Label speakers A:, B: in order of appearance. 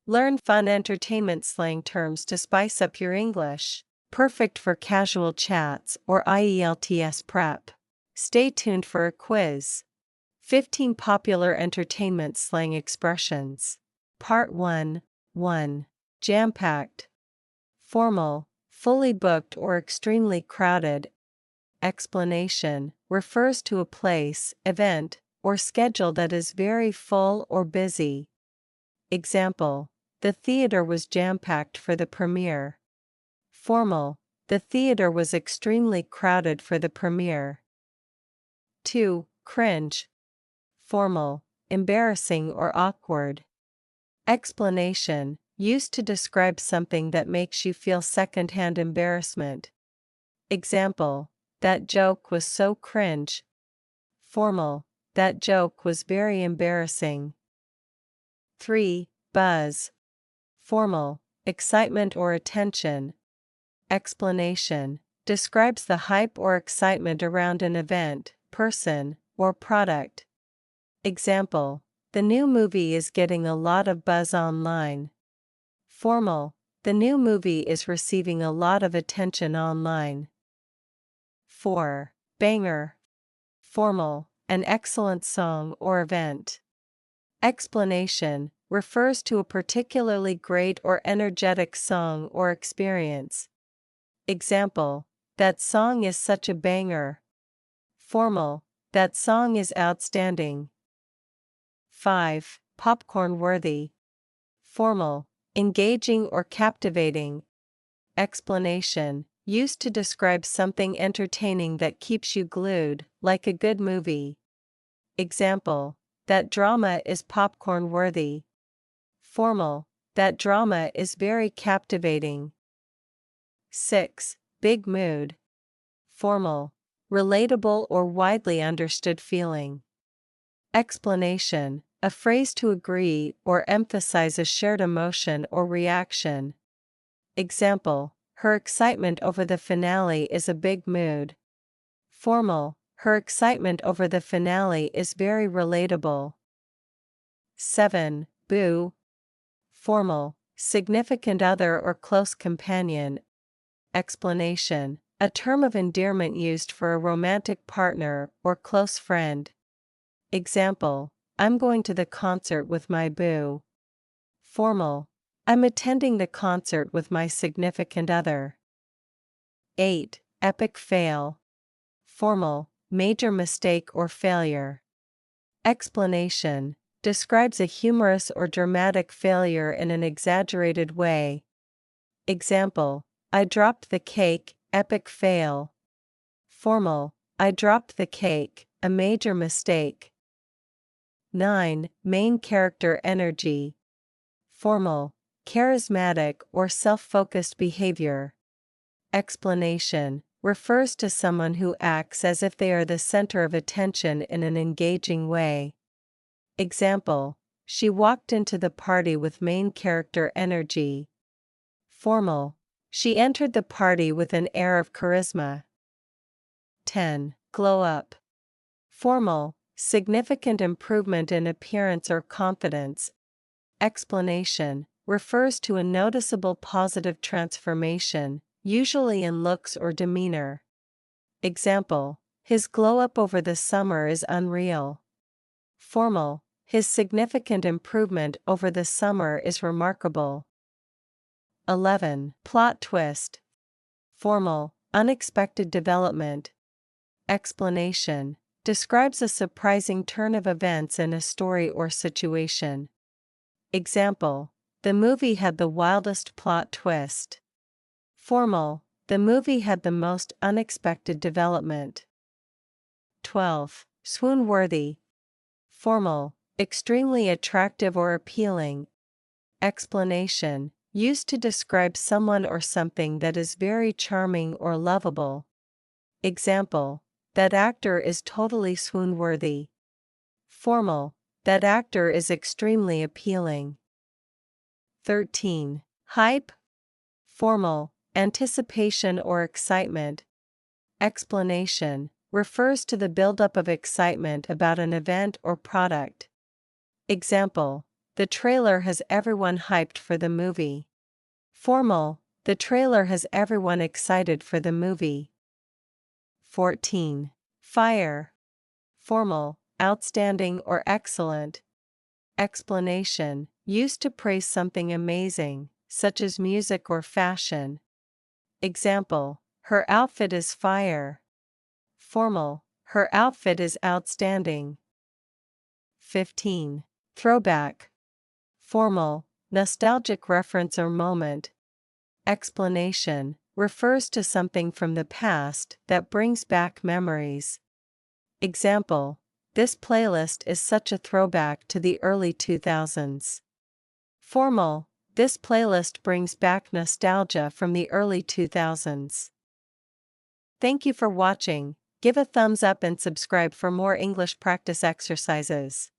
A: Learn fun entertainment slang terms to spice up your English. Perfect for casual chats or IELTS prep. Stay tuned for a quiz. 15 popular entertainment slang expressions. Part 1. 1. Jam-packed. Formal, fully booked or extremely crowded. Explanation refers to a place, event, or schedule that is very full or busy. Example: the theater was jam-packed for the premiere. Formal: the theater was extremely crowded for the premiere. 2. Cringe. Formal, embarrassing or awkward. Explanation: used to describe something that makes you feel second-hand embarrassment. Example: that joke was so cringe. Formal: that joke was very embarrassing. 3. Buzz. Formal, excitement or attention. Explanation: describes the hype or excitement around an event, person, or product. Example: the new movie is getting a lot of buzz online. Formal: the new movie is receiving a lot of attention online. 4. Banger. Formal, an excellent song or event. Explanation: refers to a particularly great or energetic song or experience. Example: that song is such a banger. Formal: that song is outstanding. 5. Popcorn-worthy. Formal, engaging or captivating. Explanation: used to describe something entertaining that keeps you glued, like a good movie. Example: that drama is popcorn-worthy. Formal: that drama is very captivating. 6. Big mood. Formal, relatable or widely understood feeling. Explanation: a phrase to agree or emphasize a shared emotion or reaction. Example: her excitement over the finale is a big mood. Formal: her excitement over the finale is very relatable. 7. Boo. Formal, significant other or close companion. Explanation: a term of endearment used for a romantic partner or close friend. Example: I'm going to the concert with my boo. Formal: I'm attending the concert with my significant other. 8. Epic fail. Formal, major mistake or failure. Explanation: describes a humorous or dramatic failure in an exaggerated way. Example: I dropped the cake, epic fail. Formal: I dropped the cake, a major mistake. 9. Main character energy. Formal, charismatic or self-focused behavior. Explanation: refers to someone who acts as if they are the center of attention in an engaging way. Example: she walked into the party with main character energy. Formal: she entered the party with an air of charisma. 10. Glow up. Formal, significant improvement in appearance or confidence. Explanation: refers to a noticeable positive transformation, usually in looks or demeanor. Example: his glow up over the summer is unreal. Formal: his significant improvement over the summer is remarkable. 11. Plot twist. Formal, unexpected development. Explanation: describes a surprising turn of events in a story or situation. Example: the movie had the wildest plot twist. Formal: the movie had the most unexpected development. 12. Swoon-worthy. Formal, extremely attractive or appealing. Explanation: used to describe someone or something that is very charming or lovable. Example: that actor is totally swoon-worthy. Formal: that actor is extremely appealing. 13. Hype. Formal, anticipation or excitement. Explanation: refers to the buildup of excitement about an event or product. Example: The trailer has everyone hyped for the movie. Formal, the trailer has everyone excited for the movie. 14. Fire. Formal, outstanding or excellent. Explanation, used to praise something amazing, such as music or fashion. Example, her outfit is fire. Formal, her outfit is outstanding. 15. Throwback. Formal, nostalgic reference or moment. Explanation, refers to something from the past that brings back memories. Example, this playlist is such a throwback to the early 2000s. Formal, this playlist brings back nostalgia from the early 2000s. Thank you for watching. Give a thumbs up and subscribe for more English practice exercises.